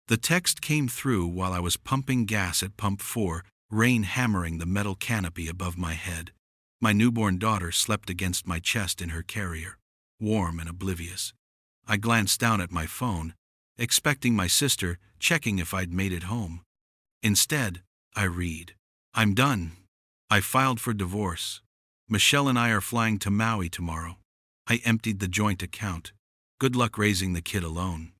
The text came through while I was pumping gas at pump 4, rain hammering the metal canopy above my head. My newborn daughter slept against my chest in her carrier, warm and oblivious. I glanced down at my phone, expecting my sister, checking if I'd made it home. Instead, I read, "I'm done. I filed for divorce. Michelle and I are flying to Maui tomorrow. I emptied the joint account. Good luck raising the kid alone."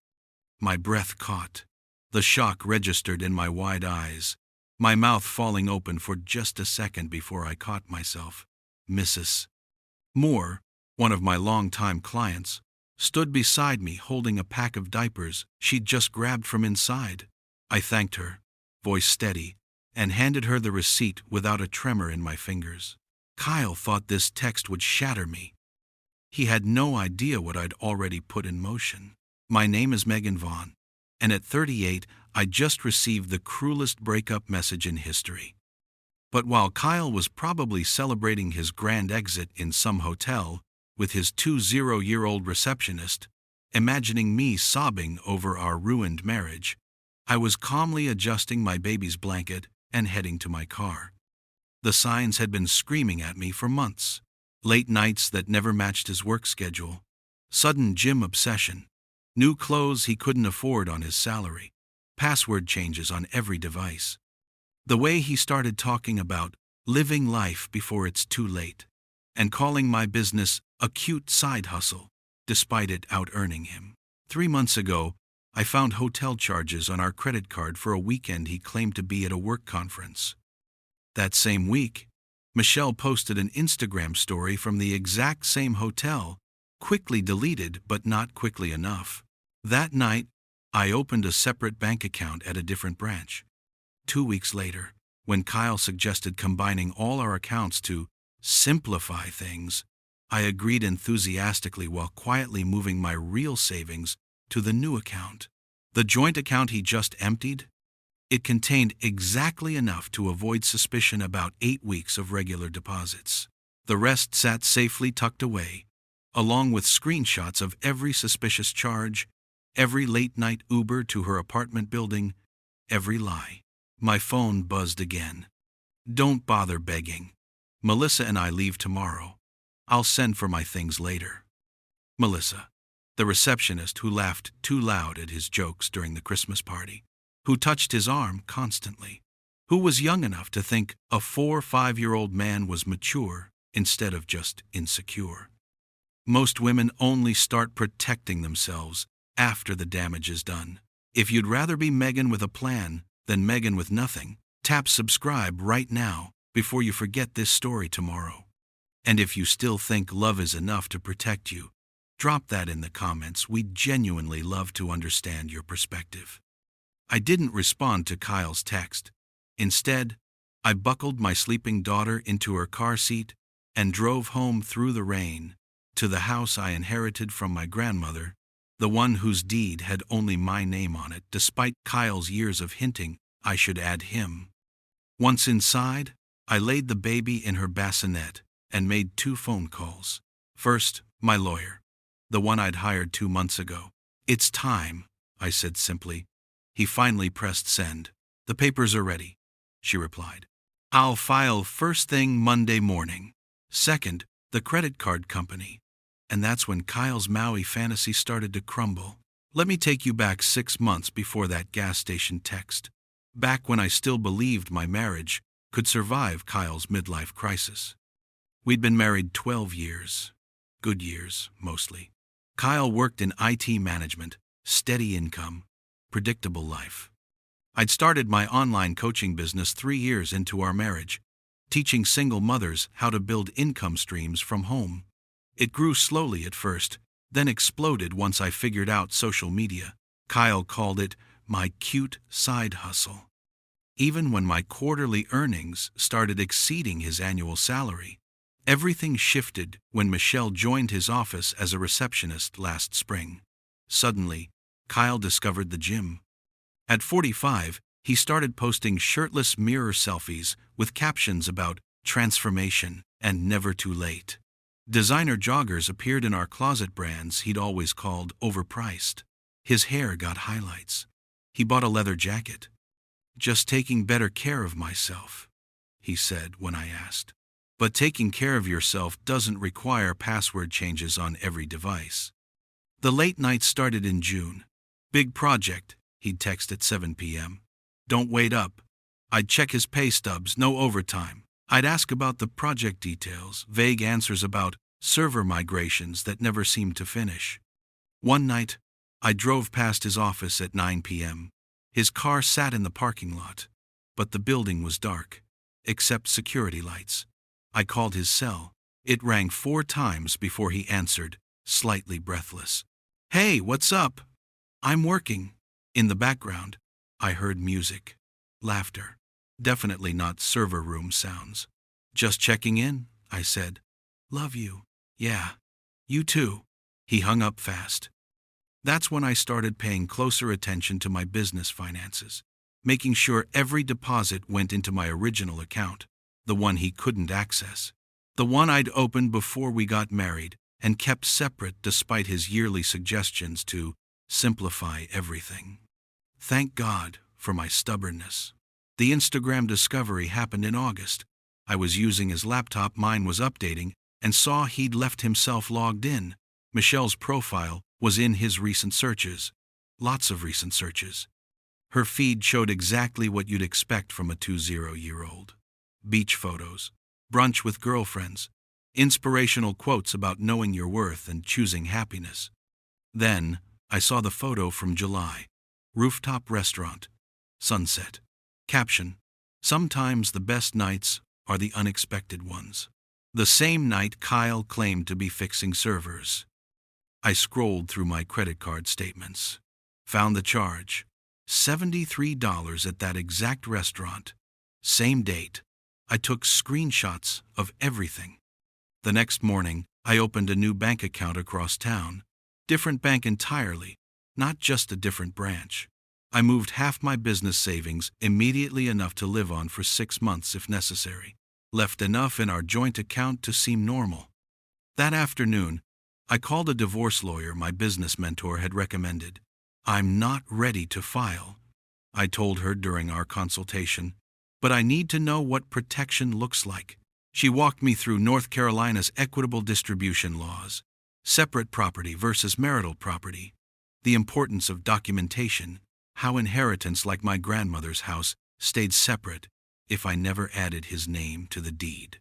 My breath caught. The shock registered in my wide eyes, my mouth falling open for just a second before I caught myself. Mrs. Moore, one of my longtime clients, stood beside me holding a pack of diapers she'd just grabbed from inside. I thanked her, voice steady, and handed her the receipt without a tremor in my fingers. Kyle thought this text would shatter me. He had no idea what I'd already put in motion. My name is Megan Vaughn, and at 38, I just received the cruelest breakup message in history. But while Kyle was probably celebrating his grand exit in some hotel with his 20-year-old receptionist, imagining me sobbing over our ruined marriage, I was calmly adjusting my baby's blanket and heading to my car. The signs had been screaming at me for months. Late nights that never matched his work schedule, sudden gym obsession, new clothes he couldn't afford on his salary, password changes on every device. The way he started talking about living life before it's too late, and calling my business a cute side hustle, despite it out-earning him. 3 months ago, I found hotel charges on our credit card for a weekend he claimed to be at a work conference. That same week, Michelle posted an Instagram story from the exact same hotel, quickly deleted but not quickly enough. That night, I opened a separate bank account at a different branch. 2 weeks later, when Kyle suggested combining all our accounts to simplify things, I agreed enthusiastically while quietly moving my real savings to the new account. The joint account he just emptied? It contained exactly enough to avoid suspicion about 8 weeks of regular deposits. The rest sat safely tucked away, along with screenshots of every suspicious charge, every late-night Uber to her apartment building, every lie. My phone buzzed again. "Don't bother begging. Melissa and I leave tomorrow. I'll send for my things later." Melissa, the receptionist who laughed too loud at his jokes during the Christmas party, who touched his arm constantly, who was young enough to think a 4 or 5-year-old man was mature instead of just insecure. Most women only start protecting themselves after the damage is done. If you'd rather be Megan with a plan than Megan with nothing, tap subscribe right now before you forget this story tomorrow. And if you still think love is enough to protect you, drop that in the comments. We'd genuinely love to understand your perspective. I didn't respond to Kyle's text. Instead, I buckled my sleeping daughter into her car seat and drove home through the rain to the house I inherited from my grandmother, the one whose deed had only my name on it, despite Kyle's years of hinting I should add him. Once inside, I laid the baby in her bassinet and made 2 phone calls. First, my lawyer, the one I'd hired 2 months ago. "It's time," I said simply. He finally pressed send. "The papers are ready," she replied. "I'll file first thing Monday morning." Second, the credit card company. And that's when Kyle's Maui fantasy started to crumble. Let me take you back 6 months before that gas station text. Back when I still believed my marriage could survive Kyle's midlife crisis. We'd been married 12 years. Good years, mostly. Kyle worked in IT management, steady income, predictable life. I'd started my online coaching business 3 years into our marriage, teaching single mothers how to build income streams from home. It grew slowly at first, then exploded once I figured out social media. Kyle called it my cute side hustle. Even when my quarterly earnings started exceeding his annual salary, everything shifted when Michelle joined his office as a receptionist last spring. Suddenly, Kyle discovered the gym. At 45, he started posting shirtless mirror selfies with captions about transformation and never too late. Designer joggers appeared in our closet brands he'd always called overpriced. His hair got highlights. He bought a leather jacket. Just taking better care of myself, he said when I asked. But taking care of yourself doesn't require password changes on every device. The late night started in June. Big project, he'd text at 7 p.m. Don't wait up. I'd check his pay stubs, no overtime. I'd ask about the project details, vague answers about server migrations that never seemed to finish. One night, I drove past his office at 9 p.m. His car sat in the parking lot, but the building was dark, except security lights. I called his cell. It rang 4 times before he answered, slightly breathless. Hey, what's up? I'm working. In the background, I heard music, laughter. Definitely not server room sounds. Just checking in, I said. Love you. Yeah, you too. He hung up fast. That's when I started paying closer attention to my business finances, making sure every deposit went into my original account, the one he couldn't access, the one I'd opened before we got married and kept separate despite his yearly suggestions to simplify everything. Thank God for my stubbornness. The Instagram discovery happened in August. I was using his laptop, mine was updating, and saw he'd left himself logged in. Michelle's profile was in his recent searches. Lots of recent searches. Her feed showed exactly what you'd expect from a 20-year-old. Beach photos, brunch with girlfriends, inspirational quotes about knowing your worth and choosing happiness. Then, I saw the photo from July. Rooftop restaurant. Sunset. Caption: sometimes the best nights are the unexpected ones. The same night Kyle claimed to be fixing servers. I scrolled through my credit card statements. Found the charge. $73 at that exact restaurant. Same date. I took screenshots of everything. The next morning, I opened a new bank account across town. Different bank entirely, not just a different branch. I moved half my business savings, immediately enough to live on for 6 months if necessary. Left enough in our joint account to seem normal. That afternoon, I called a divorce lawyer my business mentor had recommended. I'm not ready to file, I told her during our consultation, but I need to know what protection looks like. She walked me through North Carolina's equitable distribution laws, separate property versus marital property, the importance of documentation, how inheritance like my grandmother's house stayed separate if I never added his name to the deed.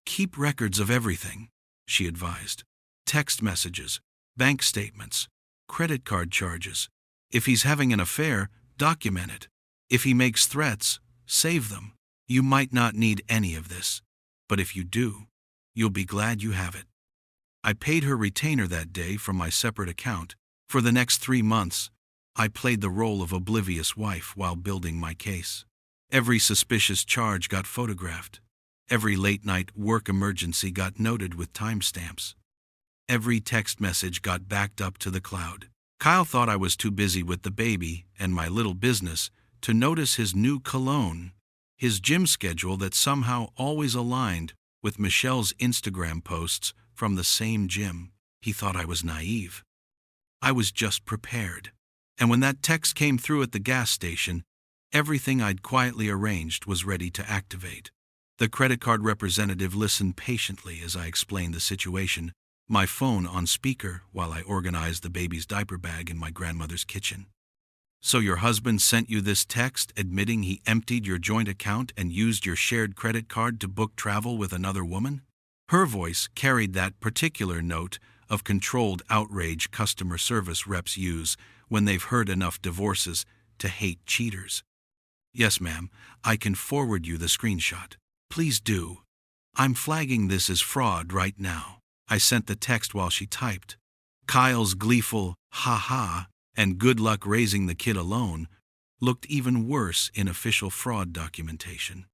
Keep records of everything, she advised. Text messages, bank statements, credit card charges. If he's having an affair, document it. If he makes threats, save them. You might not need any of this, but if you do, you'll be glad you have it. I paid her retainer that day from my separate account. For the next 3 months, I played the role of oblivious wife while building my case. Every suspicious charge got photographed. Every late-night work emergency got noted with timestamps. Every text message got backed up to the cloud. Kyle thought I was too busy with the baby and my little business to notice his new cologne, his gym schedule that somehow always aligned with Michelle's Instagram posts from the same gym. He thought I was naive. I was just prepared. And when that text came through at the gas station, everything I'd quietly arranged was ready to activate. The credit card representative listened patiently as I explained the situation, my phone on speaker while I organized the baby's diaper bag in my grandmother's kitchen. So your husband sent you this text admitting he emptied your joint account and used your shared credit card to book travel with another woman? Her voice carried that particular note of controlled outrage customer service reps use when they've heard enough divorces to hate cheaters. Yes, ma'am, I can forward you the screenshot. Please do. I'm flagging this as fraud right now. I sent the text while she typed. Kyle's gleeful, ha-ha, and good luck raising the kid alone looked even worse in official fraud documentation.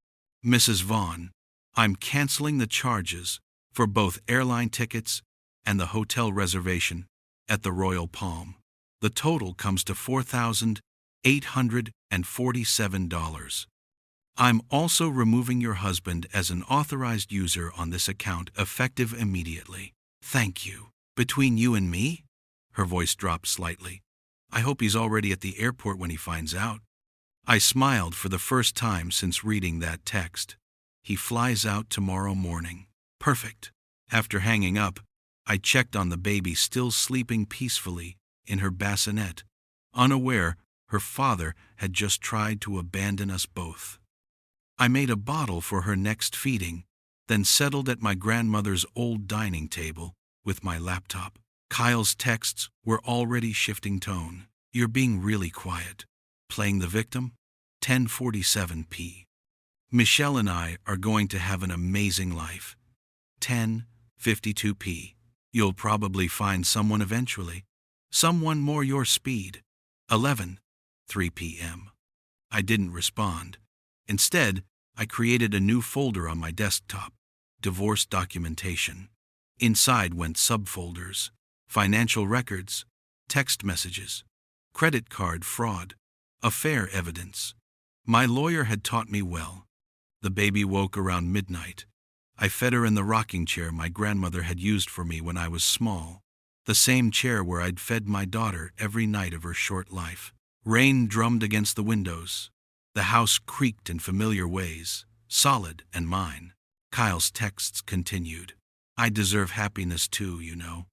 Mrs. Vaughn, I'm canceling the charges for both airline tickets and the hotel reservation at the Royal Palm. The total comes to $4,847. I'm also removing your husband as an authorized user on this account effective immediately. Thank you. Between you and me? Her voice dropped slightly. I hope he's already at the airport when he finds out. I smiled for the first time since reading that text. He flies out tomorrow morning. Perfect. After hanging up, I checked on the baby still sleeping peacefully in her bassinet, unaware her father had just tried to abandon us both. I made a bottle for her next feeding, then settled at my grandmother's old dining table with my laptop. Kyle's texts were already shifting tone. You're being really quiet. Playing the victim? 10:47 p. Michelle and I are going to have an amazing life. 10:52 p. You'll probably find someone eventually. Someone more your speed. 11:03 p.m. I didn't respond. Instead, I created a new folder on my desktop. Divorce documentation. Inside went subfolders. Financial records. Text messages. Credit card fraud. Affair evidence. My lawyer had taught me well. The baby woke around midnight. I fed her in the rocking chair my grandmother had used for me when I was small. The same chair where I'd fed my daughter every night of her short life. Rain drummed against the windows. The house creaked in familiar ways, solid and mine. Kyle's texts continued. I deserve happiness too, you know.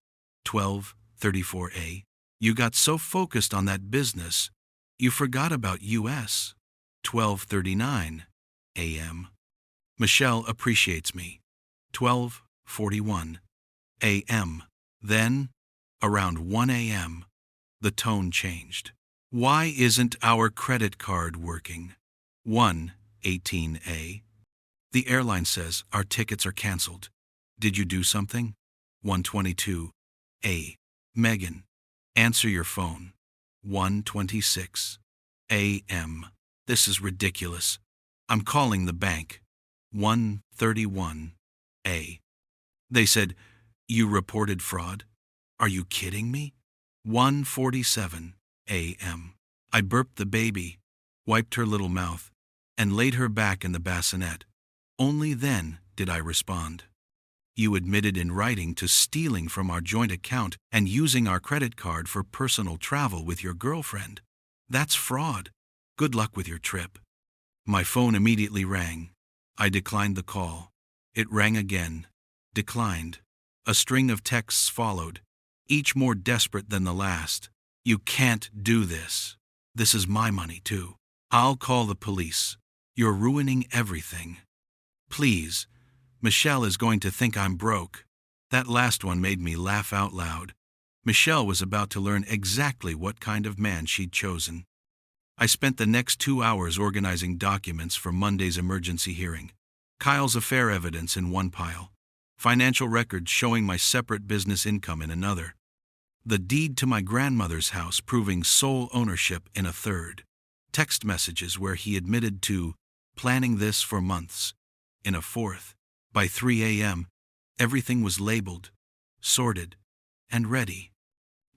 12:34 a. You got so focused on that business, you forgot about US. 12:39 a.m. Michelle appreciates me. 12:41 a.m. Then, around 1 a.m., the tone changed. Why isn't our credit card working? 1:18 a. The airline says our tickets are canceled. Did you do something? 1:22 a. Megan, answer your phone. 1:26 a.m. This is ridiculous. I'm calling the bank. 1:31 a. They said, you reported fraud? Are you kidding me? 1:47 a.m. I burped the baby, wiped her little mouth, and laid her back in the bassinet. Only then did I respond. You admitted in writing to stealing from our joint account and using our credit card for personal travel with your girlfriend. That's fraud. Good luck with your trip. My phone immediately rang. I declined the call. It rang again. Declined. A string of texts followed, each more desperate than the last. You can't do this. This is my money, too. I'll call the police. You're ruining everything. Please. Michelle is going to think I'm broke. That last one made me laugh out loud. Michelle was about to learn exactly what kind of man she'd chosen. I spent the next 2 hours organizing documents for Monday's emergency hearing. Kyle's affair evidence in one pile. Financial records showing my separate business income in another. The deed to my grandmother's house proving sole ownership in a third. Text messages where he admitted to planning this for months in a fourth. By 3 a.m., everything was labeled, sorted, and ready.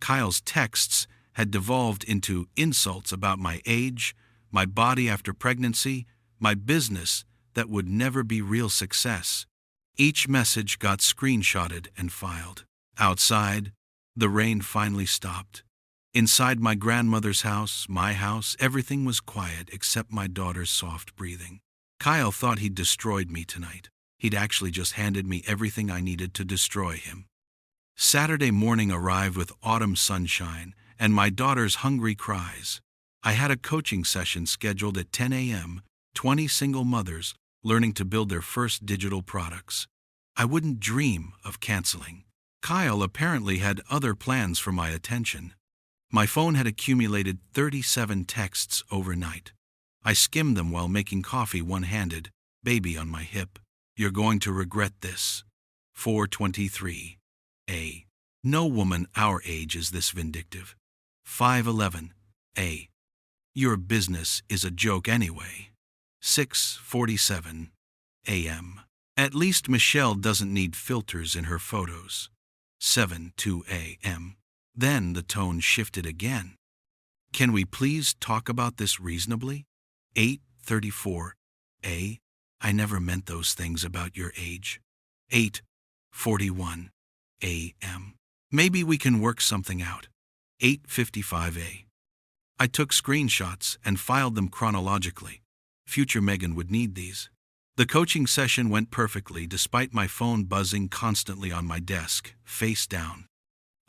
Kyle's texts had devolved into insults about my age, my body after pregnancy, my business that would never be real success. Each message got screenshotted and filed. Outside, the rain finally stopped. Inside my grandmother's house, my house, everything was quiet except my daughter's soft breathing. Kyle thought he'd destroyed me tonight. He'd actually just handed me everything I needed to destroy him. Saturday morning arrived with autumn sunshine and my daughter's hungry cries. I had a coaching session scheduled at 10 a.m., 20 single mothers learning to build their first digital products. I wouldn't dream of canceling. Kyle apparently had other plans for my attention. My phone had accumulated 37 texts overnight. I skimmed them while making coffee one-handed, baby on my hip. You're going to regret this. 4:23 a. No woman our age is this vindictive. 5:11 a. Your business is a joke anyway. 6:47 a.m. At least Michelle doesn't need filters in her photos. 7:02 a.m. Then the tone shifted again. Can we please talk about this reasonably? 8:34 a. I never meant those things about your age. 8:41 a.m. Maybe we can work something out. 8:55 a. I took screenshots and filed them chronologically. Future Megan would need these. The coaching session went perfectly despite my phone buzzing constantly on my desk, face down.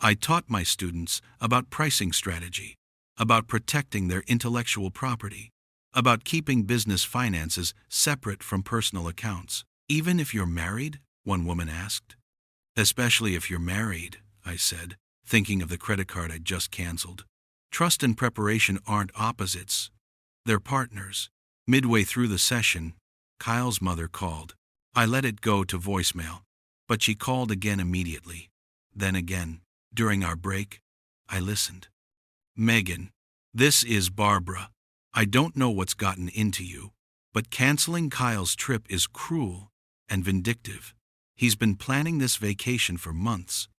I taught my students about pricing strategy, about protecting their intellectual property, about keeping business finances separate from personal accounts. Even if you're married? One woman asked. Especially if you're married, I said, thinking of the credit card I'd just canceled. Trust and preparation aren't opposites. They're partners. Midway through the session, Kyle's mother called. I let it go to voicemail, but she called again immediately. Then again. During our break, I listened. Megan, this is Barbara. I don't know what's gotten into you, but canceling Kyle's trip is cruel and vindictive. He's been planning this vacation for months.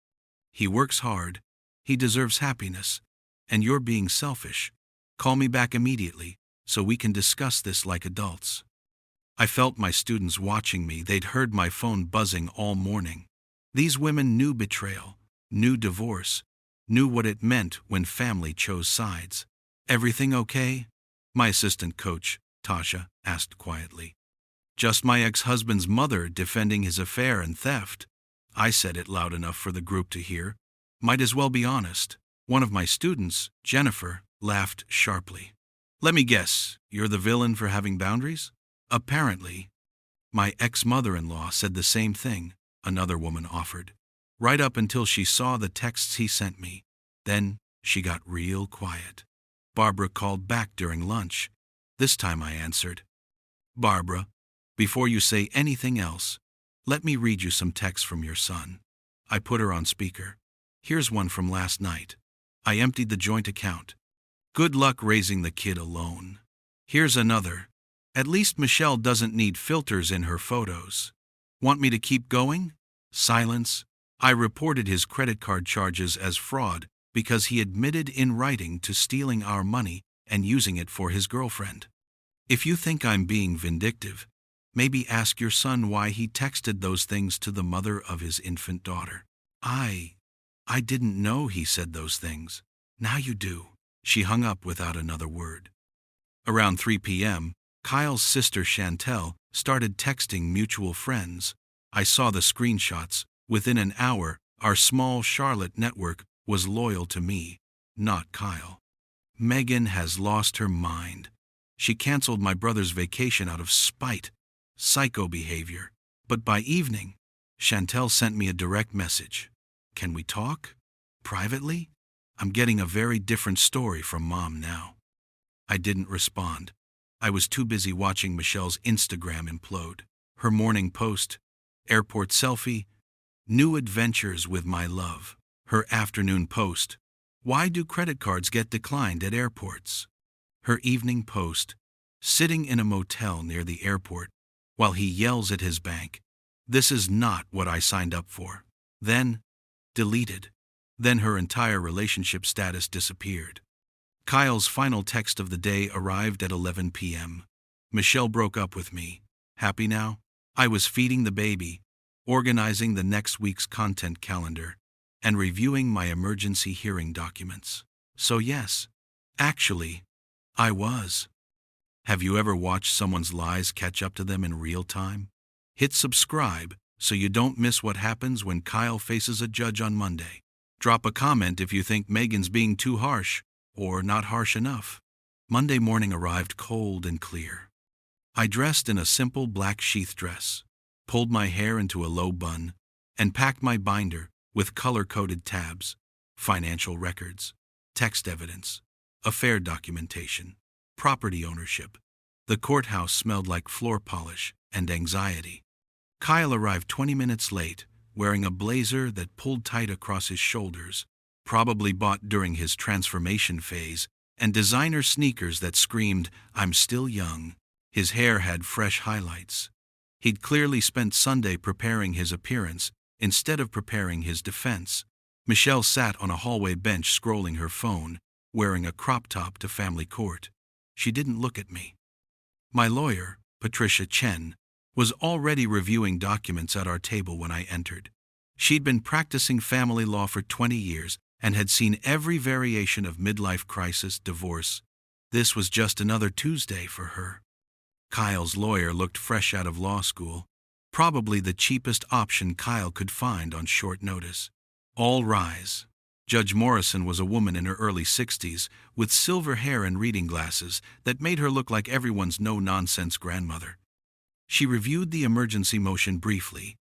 He works hard, he deserves happiness, and you're being selfish. Call me back immediately so we can discuss this like adults. I felt my students watching me. They'd heard my phone buzzing all morning. These women knew betrayal, knew divorce, knew what it meant when family chose sides. Everything okay? My assistant coach, Tasha, asked quietly. Just my ex-husband's mother defending his affair and theft. I said it loud enough for the group to hear. Might as well be honest. One of my students, Jennifer, laughed sharply. Let me guess, you're the villain for having boundaries? Apparently. My ex-mother-in-law said the same thing, another woman offered. Right up until she saw the texts he sent me. Then she got real quiet. Barbara called back during lunch. This time I answered. Barbara, before you say anything else, let me read you some texts from your son. I put her on speaker. Here's one from last night. I emptied the joint account. Good luck raising the kid alone. Here's another. At least Michelle doesn't need filters in her photos. Want me to keep going? Silence. I reported his credit card charges as fraud because he admitted in writing to stealing our money and using it for his girlfriend. If you think I'm being vindictive, maybe ask your son why he texted those things to the mother of his infant daughter. I didn't know he said those things. Now you do. She hung up without another word. Around 3 p.m., Kyle's sister Chantel started texting mutual friends. I saw the screenshots. Within an hour, our small Charlotte network was loyal to me, not Kyle. Megan has lost her mind. She canceled my brother's vacation out of spite, psycho behavior. But by evening, Chantel sent me a direct message. Can we talk? Privately? I'm getting a very different story from Mom now. I didn't respond. I was too busy watching Michelle's Instagram implode. Her morning post, airport selfie, new adventures with my love. Her afternoon post, why do credit cards get declined at airports? Her evening post, sitting in a motel near the airport while he yells at his bank, this is not what I signed up for. Then, deleted. Then her entire relationship status disappeared. Kyle's final text of the day arrived at 11 p.m. Michelle broke up with me. Happy now? I was feeding the baby, organizing the next week's content calendar, and reviewing my emergency hearing documents. So yes, actually, I was. Have you ever watched someone's lies catch up to them in real time? Hit subscribe so you don't miss what happens when Kyle faces a judge on Monday. Drop a comment if you think Megan's being too harsh or not harsh enough. Monday morning arrived cold and clear. I dressed in a simple black sheath dress, pulled my hair into a low bun, and packed my binder with color-coded tabs, financial records, text evidence, affair documentation, property ownership. The courthouse smelled like floor polish and anxiety. Kyle arrived 20 minutes late, wearing a blazer that pulled tight across his shoulders, probably bought during his transformation phase, and designer sneakers that screamed, "I'm still young." His hair had fresh highlights. He'd clearly spent Sunday preparing his appearance instead of preparing his defense. Michelle sat on a hallway bench scrolling her phone, wearing a crop top to family court. She didn't look at me. My lawyer, Patricia Chen, was already reviewing documents at our table when I entered. She'd been practicing family law for 20 years and had seen every variation of midlife crisis, divorce. This was just another Tuesday for her. Kyle's lawyer looked fresh out of law school, probably the cheapest option Kyle could find on short notice. All rise. Judge Morrison was a woman in her early 60s with silver hair and reading glasses that made her look like everyone's no-nonsense grandmother. She reviewed the emergency motion briefly,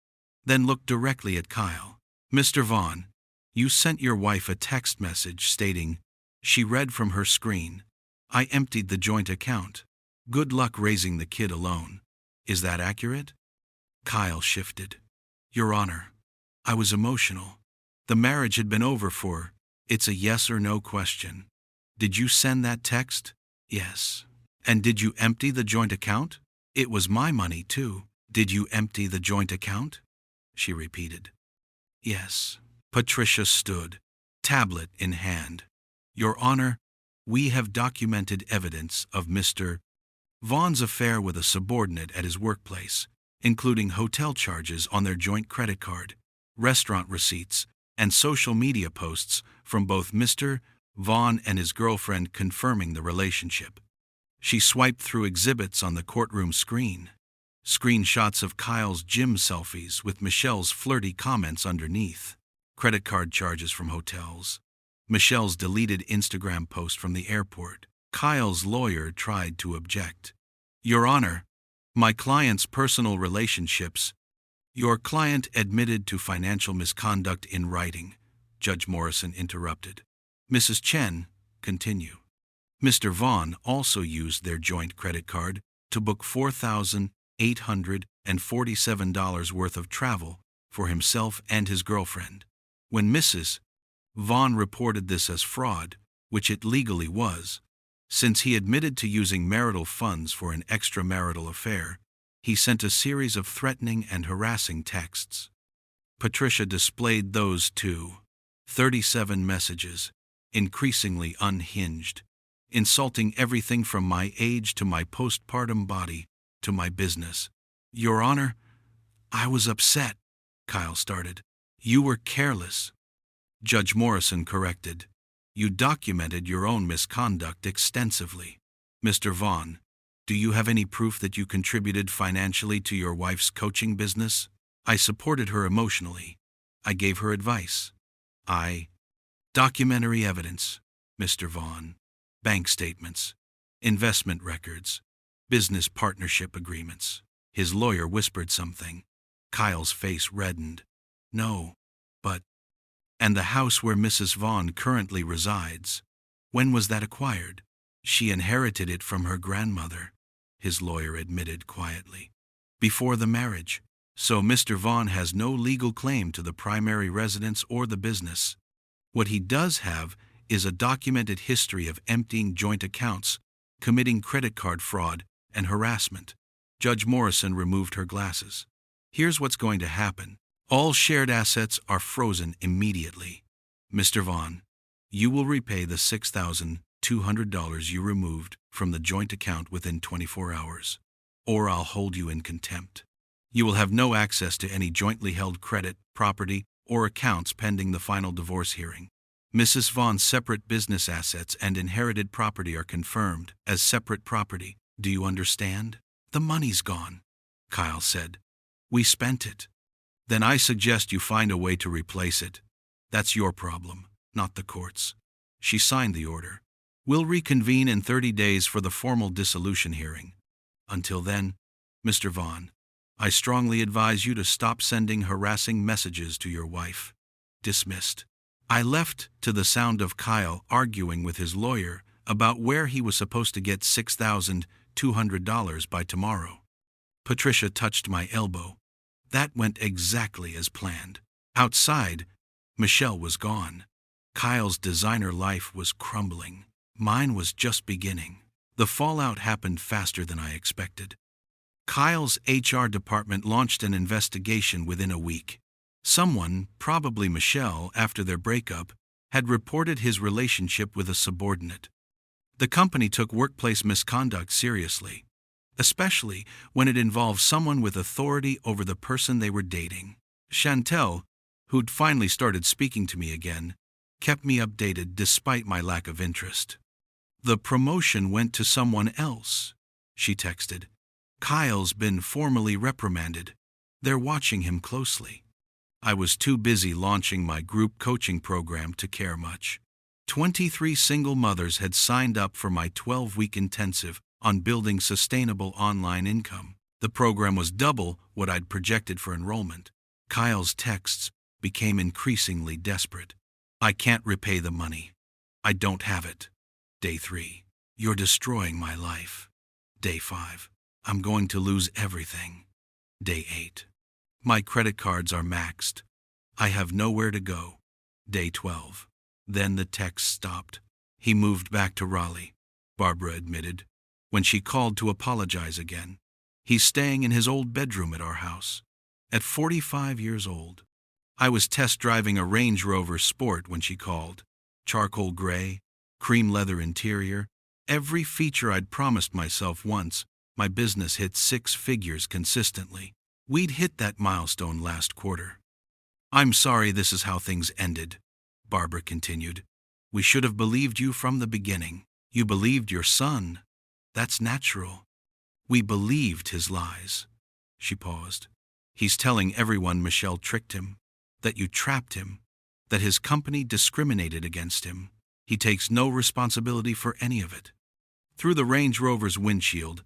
then looked directly at Kyle. "Mr. Vaughn, you sent your wife a text message stating," she read from her screen, "I emptied the joint account. Good luck raising the kid alone. Is that accurate?" Kyle shifted. "Your Honor, I was emotional. The marriage had been over for, it's a yes or no question. Did you send that text?" "Yes." "And did you empty the joint account?" "It was my money too." "Did you empty the joint account?" she repeated. "Yes." Patricia stood, tablet in hand. "Your Honor, we have documented evidence of Mr. Vaughn's affair with a subordinate at his workplace, including hotel charges on their joint credit card, restaurant receipts, and social media posts from both Mr. Vaughn and his girlfriend confirming the relationship." She swiped through exhibits on the courtroom screen. Screenshots of Kyle's gym selfies with Michelle's flirty comments underneath. Credit card charges from hotels. Michelle's deleted Instagram post from the airport. Kyle's lawyer tried to object. "Your Honor, my client's personal relationships." "Your client admitted to financial misconduct in writing," Judge Morrison interrupted. "Mrs. Chen, continue." "Mr. Vaughn also used their joint credit card to book $4,847 worth of travel for himself and his girlfriend. When Mrs. Vaughn reported this as fraud, which it legally was, since he admitted to using marital funds for an extramarital affair, he sent a series of threatening and harassing texts." Patricia displayed those too. 37 messages, increasingly unhinged, insulting everything from my age to my postpartum body to my business. "Your Honor, I was upset," Kyle started. "You were careless." Judge Morrison corrected. "You documented your own misconduct extensively. Mr. Vaughn, do you have any proof that you contributed financially to your wife's coaching business?" "I supported her emotionally. I gave her advice. Documentary evidence, Mr. Vaughn. Bank statements, investment records, business partnership agreements." His lawyer whispered something. Kyle's face reddened. "No, but..." "And the house where Mrs. Vaughn currently resides, when was that acquired?" "She inherited it from her grandmother," his lawyer admitted quietly. "Before the marriage. So Mr. Vaughn has no legal claim to the primary residence or the business. What he does have is a documented history of emptying joint accounts, committing credit card fraud, and harassment." Judge Morrison removed her glasses. "Here's what's going to happen. All shared assets are frozen immediately. Mr. Vaughn, you will repay the $6,200 you removed from the joint account within 24 hours, or I'll hold you in contempt. You will have no access to any jointly held credit, property, or accounts pending the final divorce hearing. Mrs. Vaughn's separate business assets and inherited property are confirmed as separate property. Do you understand?" "The money's gone," Kyle said. "We spent it." "Then I suggest you find a way to replace it. That's your problem, not the court's." She signed the order. "We'll reconvene in 30 days for the formal dissolution hearing. Until then, Mr. Vaughn, I strongly advise you to stop sending harassing messages to your wife." Dismissed. I left to the sound of Kyle arguing with his lawyer about where he was supposed to get $6,200 by tomorrow. Patricia touched my elbow. That went exactly as planned. Outside, Michelle was gone. Kyle's designer life was crumbling. Mine was just beginning. The fallout happened faster than I expected. Kyle's HR department launched an investigation within a week. Someone, probably Michelle, after their breakup, had reported his relationship with a subordinate. The company took workplace misconduct seriously, especially when it involved someone with authority over the person they were dating. Chantel, who'd finally started speaking to me again, kept me updated despite my lack of interest. "The promotion went to someone else," she texted. "Kyle's been formally reprimanded. They're watching him closely." I was too busy launching my group coaching program to care much. 23 single mothers had signed up for my 12-week intensive on building sustainable online income. The program was double what I'd projected for enrollment. Kyle's texts became increasingly desperate. "I can't repay the money. I don't have it." Day 3. "You're destroying my life." Day 5. "I'm going to lose everything." Day 8. "My credit cards are maxed. I have nowhere to go." Day 12. Then the text stopped. "He moved back to Raleigh," Barbara admitted, when she called to apologize again. "He's staying in his old bedroom at our house." At 45 years old. I was test driving a Range Rover Sport when she called. Charcoal gray, cream leather interior, every feature I'd promised myself once. My business hit 6 figures consistently. We'd hit that milestone last quarter. "I'm sorry this is how things ended," Barbara continued. "We should have believed you from the beginning. You believed your son. That's natural. We believed his lies." She paused. "He's telling everyone Michelle tricked him, that you trapped him, that his company discriminated against him. He takes no responsibility for any of it." Through the Range Rover's windshield,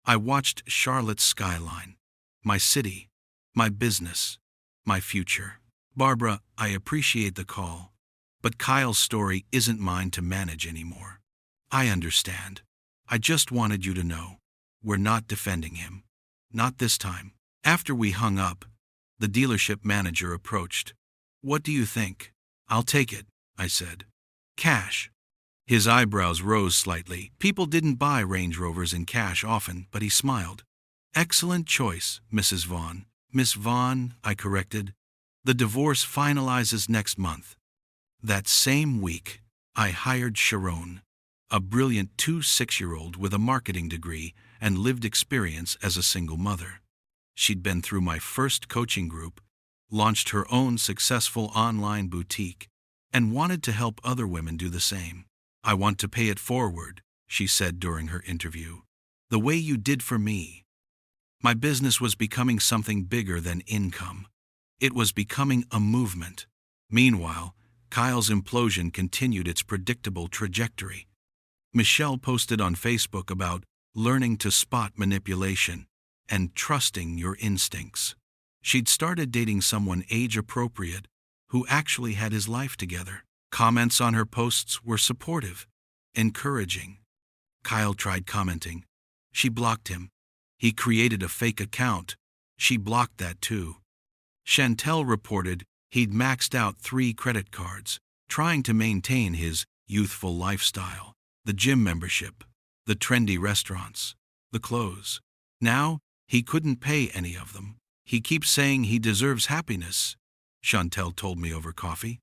I watched Charlotte's skyline, my city, my business, my future. "Barbara, I appreciate the call, but Kyle's story isn't mine to manage anymore. I understand. I just wanted you to know, we're not defending him. Not this time." After we hung up, the dealership manager approached. "What do you think?" "I'll take it," I said. "Cash." His eyebrows rose slightly. People didn't buy Range Rovers in cash often, but he smiled. "Excellent choice, Mrs. Vaughn." "Miss Vaughn," I corrected. "The divorce finalizes next month." That same week, I hired Sharon, a brilliant 6-year-old with a marketing degree and lived experience as a single mother. She'd been through my first coaching group, launched her own successful online boutique, and wanted to help other women do the same. "I want to pay it forward," she said during her interview. "The way you did for me." My business was becoming something bigger than income. It was becoming a movement. Meanwhile, Kyle's implosion continued its predictable trajectory. Michelle posted on Facebook about learning to spot manipulation and trusting your instincts. She'd started dating someone age-appropriate who actually had his life together. Comments on her posts were supportive, encouraging. Kyle tried commenting. She blocked him. He created a fake account. She blocked that too. Chantel reported he'd maxed out 3 credit cards, trying to maintain his youthful lifestyle, the gym membership, the trendy restaurants, the clothes. Now, he couldn't pay any of them. "He keeps saying he deserves happiness," Chantel told me over coffee.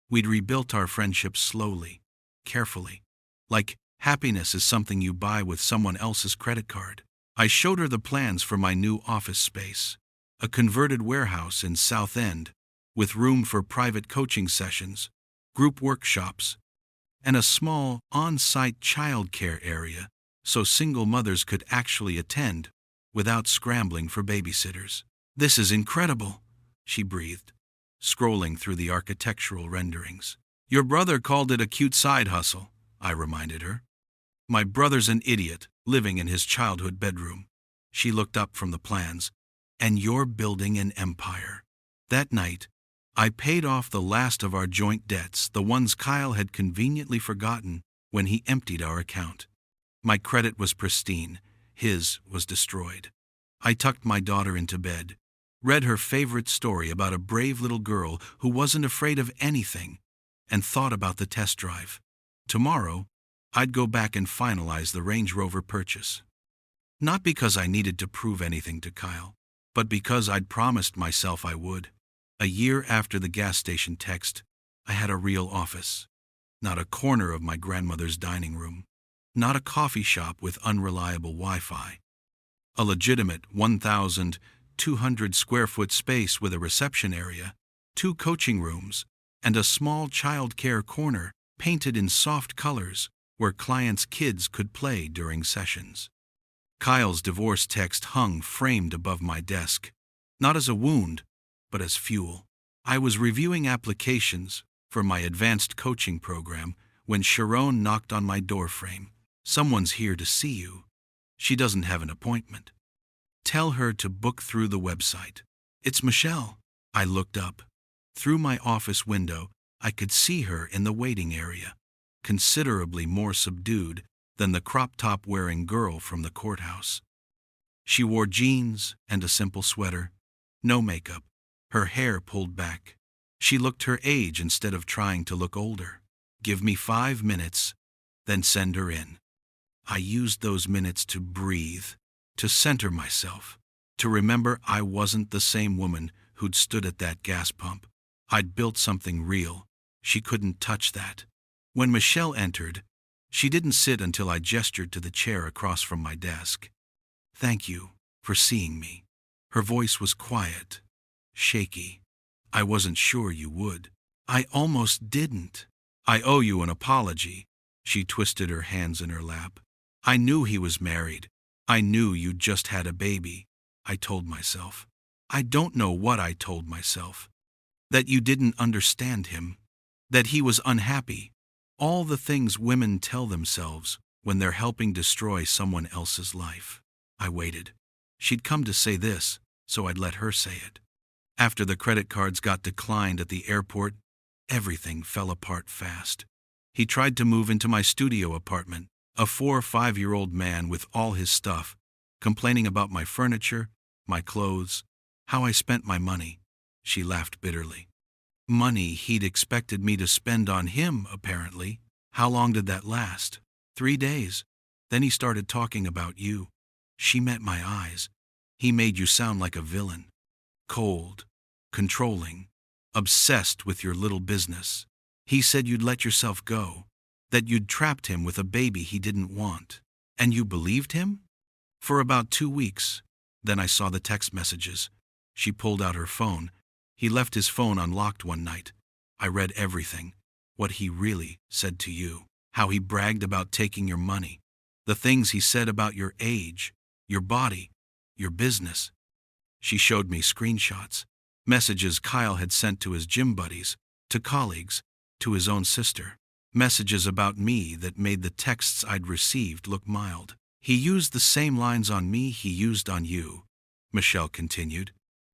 We'd rebuilt our friendship slowly, carefully, like happiness is something you buy with someone else's credit card. I showed her the plans for my new office space, a converted warehouse in South End, with room for private coaching sessions, group workshops, and a small on-site childcare area so single mothers could actually attend without scrambling for babysitters. "This is incredible," she breathed, scrolling through the architectural renderings. "Your brother called it a cute side hustle," I reminded her. "My brother's an idiot, living in his childhood bedroom." She looked up from the plans. "And you're building an empire." That night, I paid off the last of our joint debts, the ones Kyle had conveniently forgotten when he emptied our account. My credit was pristine. His was destroyed. I tucked my daughter into bed, read her favorite story about a brave little girl who wasn't afraid of anything, and thought about the test drive. Tomorrow, I'd go back and finalize the Range Rover purchase. Not because I needed to prove anything to Kyle, but because I'd promised myself I would. A year after the gas station text, I had a real office. Not a corner of my grandmother's dining room. Not a coffee shop with unreliable Wi-Fi. A legitimate 1,200 square foot space with a reception area, 2 coaching rooms, and a small child care corner painted in soft colors where clients' kids could play during sessions. Kyle's divorce text hung framed above my desk, not as a wound, but as fuel. I was reviewing applications for my advanced coaching program when Sharon knocked on my doorframe. "Someone's here to see you. She doesn't have an appointment. Tell her to book through the website." "It's Michelle." I looked up. Through my office window, I could see her in the waiting area, considerably more subdued than the crop-top-wearing girl from the courthouse. She wore jeans and a simple sweater, no makeup, her hair pulled back. She looked her age instead of trying to look older. "Give me 5 minutes, then send her in." I used those minutes to breathe, to center myself, to remember I wasn't the same woman who'd stood at that gas pump. I'd built something real. She couldn't touch that. When Michelle entered, she didn't sit until I gestured to the chair across from my desk. "Thank you for seeing me." Her voice was quiet, shaky. "I wasn't sure you would." "I almost didn't." "I owe you an apology." She twisted her hands in her lap. "I knew he was married. I knew you'd just had a baby." I told myself. I don't know what I told myself. That you didn't understand him. That he was unhappy. All the things women tell themselves when they're helping destroy someone else's life. I waited. She'd come to say this, so I'd let her say it. After the credit cards got declined at the airport, everything fell apart fast. He tried to move into my studio apartment, a 4 or 5-year-old man with all his stuff, complaining about my furniture, my clothes, how I spent my money. She laughed bitterly. Money he'd expected me to spend on him, apparently. How long did that last? 3 days. Then he started talking about you. She met my eyes. He made you sound like a villain. Cold, controlling, obsessed with your little business. He said you'd let yourself go, that you'd trapped him with a baby he didn't want. And you believed him? For about 2 weeks. Then I saw the text messages. She pulled out her phone. He left his phone unlocked one night. I read everything. What he really said to you. How he bragged about taking your money. The things he said about your age, your body, your business. She showed me screenshots. Messages Kyle had sent to his gym buddies, to colleagues, to his own sister. Messages about me that made the texts I'd received look mild. He used the same lines on me he used on you, Michelle continued.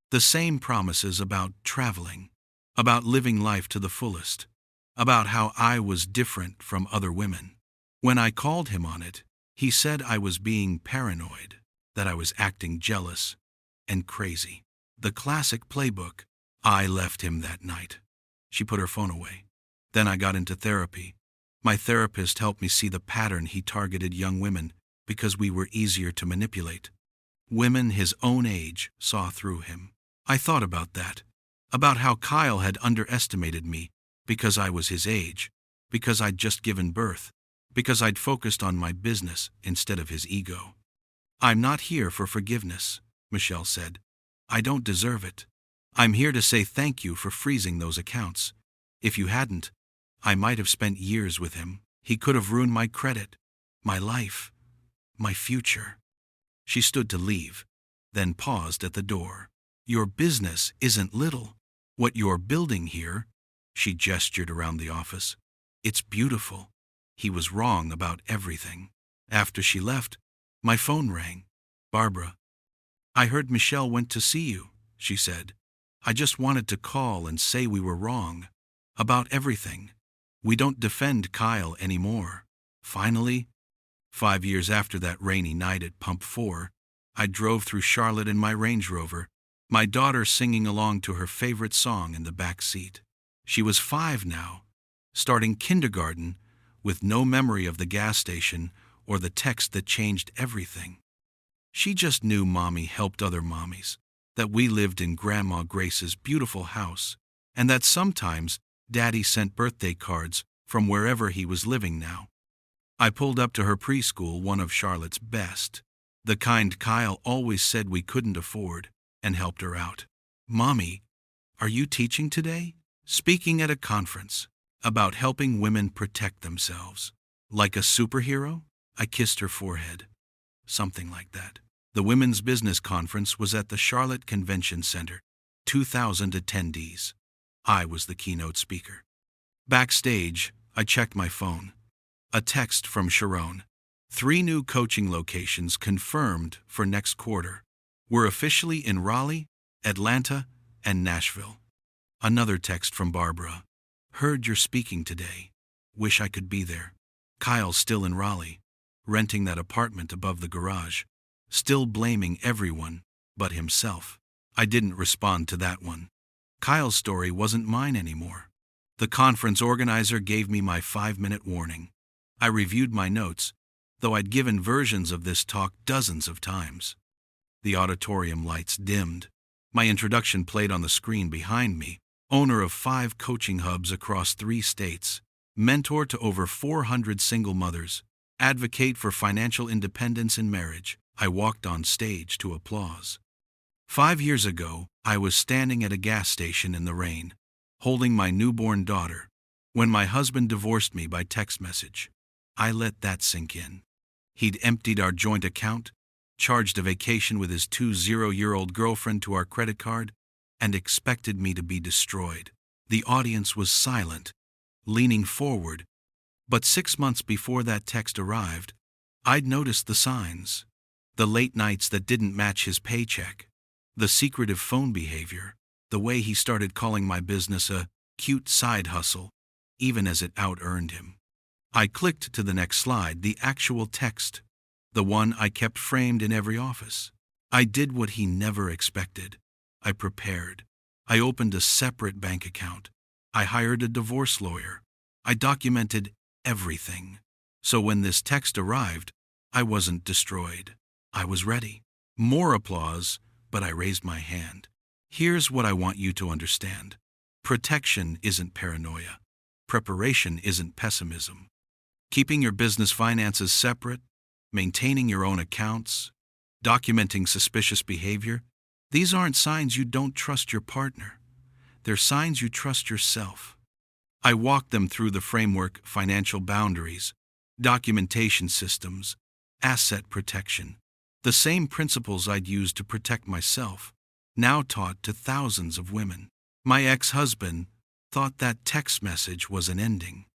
The same promises about traveling, about living life to the fullest, about how I was different from other women. When I called him on it, he said I was being paranoid, that I was acting jealous and crazy. The classic playbook. I left him that night. She put her phone away. Then I got into therapy. My therapist helped me see the pattern he targeted young women because we were easier to manipulate. Women his own age saw through him. I thought about that, about how Kyle had underestimated me because I was his age, because I'd just given birth, because I'd focused on my business instead of his ego. "I'm not here for forgiveness," Michelle said. "I don't deserve it. I'm here to say thank you for freezing those accounts. If you hadn't, I might have spent years with him. He could have ruined my credit, my life, my future." She stood to leave, then paused at the door. "Your business isn't little. What you're building here," she gestured around the office, "it's beautiful." He was wrong about everything. After she left, my phone rang. "Barbara, I heard Michelle went to see you," she said. "I just wanted to call and say we were wrong. About everything. We don't defend Kyle anymore." Finally, 5 years after that rainy night at Pump 4, I drove through Charlotte in my Range Rover, my daughter singing along to her favorite song in the back seat. She was 5 now, starting kindergarten, with no memory of the gas station or the text that changed everything. She just knew Mommy helped other mommies, that we lived in Grandma Grace's beautiful house, and that sometimes Daddy sent birthday cards from wherever he was living now. I pulled up to her preschool, one of Charlotte's best, the kind Kyle always said we couldn't afford, and helped her out. "Mommy, are you teaching today?" Speaking at a conference about helping women protect themselves. Like a superhero? I kissed her forehead. Something like that. The Women's Business Conference was at the Charlotte Convention Center. 2,000 attendees. I was the keynote speaker. Backstage, I checked my phone. A text from Sharon. 3 new coaching locations confirmed for next quarter. We're officially in Raleigh, Atlanta, and Nashville. Another text from Barbara. Heard you're speaking today. Wish I could be there. Kyle's still in Raleigh, renting that apartment above the garage. Still blaming everyone but himself. I didn't respond to that one. Kyle's story wasn't mine anymore. The conference organizer gave me my 5-minute warning. I reviewed my notes, though I'd given versions of this talk dozens of times. The auditorium lights dimmed. My introduction played on the screen behind me. Owner of 5 coaching hubs across 3 states. Mentor to over 400 single mothers. Advocate for financial independence in marriage. I walked on stage to applause. 5 years ago, I was standing at a gas station in the rain, holding my newborn daughter, when my husband divorced me by text message. I let that sink in. He'd emptied our joint account, charged a vacation with his 20-year-old girlfriend to our credit card, and expected me to be destroyed. The audience was silent, leaning forward. But 6 months before that text arrived, I'd noticed the signs. The late nights that didn't match his paycheck. The secretive phone behavior. The way he started calling my business a cute side hustle, even as it out-earned him. I clicked to the next slide, the actual text. The one I kept framed in every office. I did what he never expected. I prepared. I opened a separate bank account. I hired a divorce lawyer. I documented everything. So when this text arrived, I wasn't destroyed. I was ready. More applause, but I raised my hand. Here's what I want you to understand. Protection isn't paranoia. Preparation isn't pessimism. Keeping your business finances separate, maintaining your own accounts, documenting suspicious behavior, these aren't signs you don't trust your partner. They're signs you trust yourself. I walked them through the framework: financial boundaries, documentation systems, asset protection. The same principles I'd used to protect myself, now taught to thousands of women. My ex-husband thought that text message was an ending.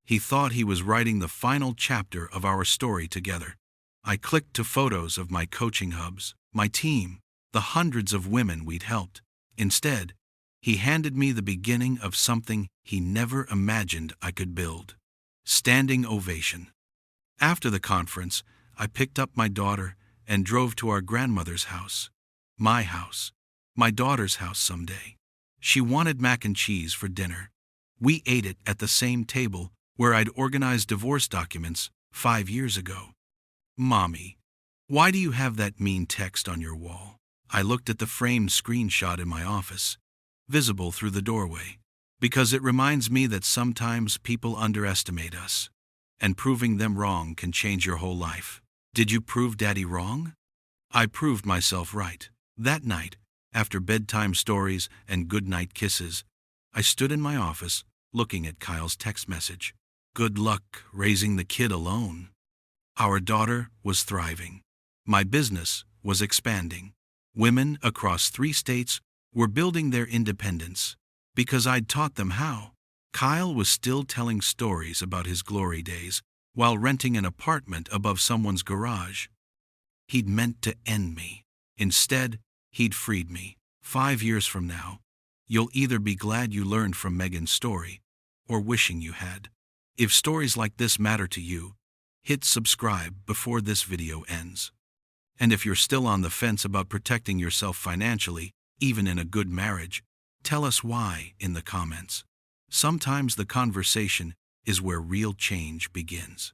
He thought he was writing the final chapter of our story together. I clicked to photos of my coaching hubs, my team, the hundreds of women we'd helped. Instead, he handed me the beginning of something he never imagined I could build. Standing ovation. After the conference, I picked up my daughter and drove to our grandmother's house. My daughter's house someday. She wanted mac and cheese for dinner. We ate it at the same table where I'd organized divorce documents 5 years ago. Mommy, why do you have that mean text on your wall? I looked at the framed screenshot in my office, visible through the doorway, because it reminds me that sometimes people underestimate us, and proving them wrong can change your whole life. Did you prove Daddy wrong? I proved myself right. That night, after bedtime stories and goodnight kisses, I stood in my office looking at Kyle's text message. Good luck raising the kid alone. Our daughter was thriving. My business was expanding. Women across 3 states were building their independence because I'd taught them how. Kyle was still telling stories about his glory days while renting an apartment above someone's garage. He'd meant to end me. Instead, he'd freed me. 5 years from now, you'll either be glad you learned from Megan's story or wishing you had. If stories like this matter to you, hit subscribe before this video ends. And if you're still on the fence about protecting yourself financially, even in a good marriage, tell us why in the comments. Sometimes the conversation is where real change begins.